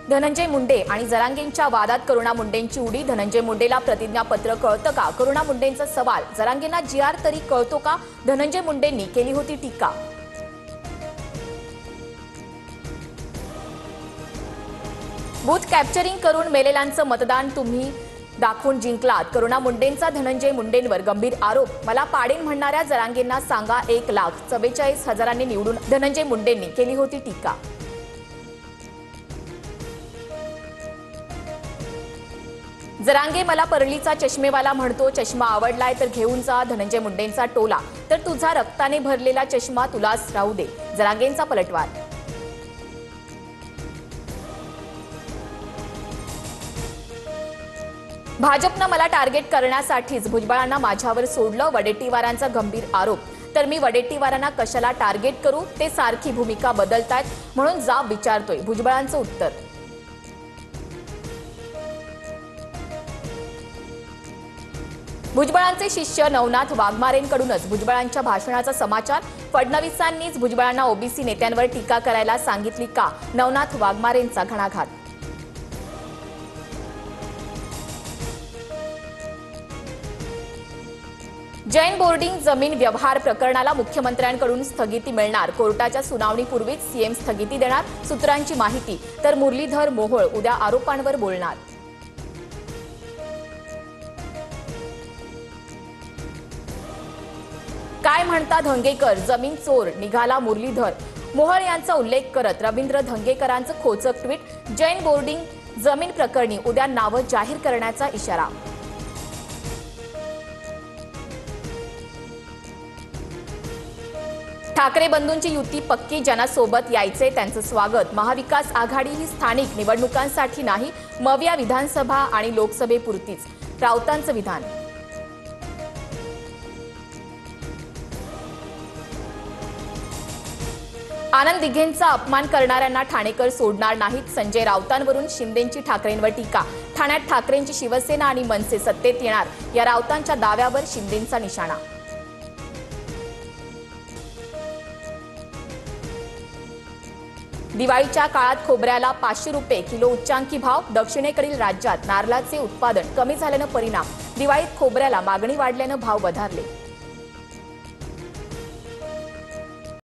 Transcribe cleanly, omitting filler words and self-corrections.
धनंजय मुंडे आणि जरांगेंच्या वादात करुणा मुंडेंची उडी। धनंजय मुंडेला प्रतिज्ञापत्र कळतं का? करुणा मुंडेंचा सवाल। जरांगेंना जीआर तरी कळतो का? धनंजय मुंडेंनी केली होती टीका। बूथ कॅप्चरिंग करून मेलेल्यांचं मतदान तुम्ही दाखवून जिंकलात। करुणा मुंडेंचा धनंजय मुंडेंवर गंभीर आरोप। मला पाडेन म्हणणाऱ्या जरांगेंना सांगा 1,44,000 निवडून। धनंजय मुंडेंनी केली होती टीका। जरांगे मला परळीचा चष्मेवाला म्हणतो, चष्मा आवडलाय तर घेऊन जा। धनंजय मुंडेंचा टोला, तर तुझा रक्ताने भरलेला चष्मा तुलाच राहू दे। जरांगेंचा पलटवार। भाजपनं मला टार्गेट करण्यासाठीच भुजबळांना माझ्यावर सोडलं। वडेट्टीवारांचा गंभीर आरोप। तर मी वडेट्टीवारांना कशाला टार्गेट करू? ते सारखी भूमिका बदलतायत म्हणून जाब विचारतोय। भुजबळांचं उत्तर। भुजबळांचे शिष्य नवनाथ वाघमारेंकडूनच भुजबळांच्या भाषणाचा समाचार। फडणवीसांनीच भुजबळांना ओबीसी नेत्यांवर टीका करायला सांगितली का? नवनाथ वाघमारेंचा घणाघात। जैन बोर्डिंग जमीन व्यवहार प्रकरणाला मुख्यमंत्र्यांकडून स्थगिती मिळणार। कोर्टाच्या सुनावणीपूर्वीच सीएम स्थगिती देणार, सूत्रांची माहिती। तर मुरलीधर मोहोळ उद्या आरोपांवर बोलणार। काय म्हणता धंगेकर? जमीन चोर निघाला मुरलीधर। मोहोळ यांचा उल्लेख करत रवींद्र धंगेकरांचं खोचक ट्विट। जैन बोर्डिंग जमीन प्रकरणी उद्या नावं जाहीर करण्याचा इशारा। ठाकरे बंधूंची युती पक्की, जनासोबत यायचे त्यांचं स्वागत। महाविकास आघाडी ही स्थानिक निवडणुकांसाठी नाही, मविया विधानसभा आणि लोकसभेपुरतीच, राऊतांचं विधान। आनंद दिघेंचा अपमान करणाऱ्यांना ठाणेकर सोडणार नाहीत। संजय राऊतांवरून शिंदेंची ठाकरेंवर टीका। ठाण्यात ठाकरेंची शिवसेना आणि मनसे सत्तेत येणार, या राऊतांच्या दाव्यावर शिंदेंचा निशाणा। दिवाळीच्या काळात खोबऱ्याला 500 रुपये किलो उच्चांकी भाव। दक्षिणेकडील राज्यात नारळाचे उत्पादन कमी झाल्यानं परिणाम। दिवाळीत खोबऱ्याला मागणी वाढल्यानं भाव वधारले।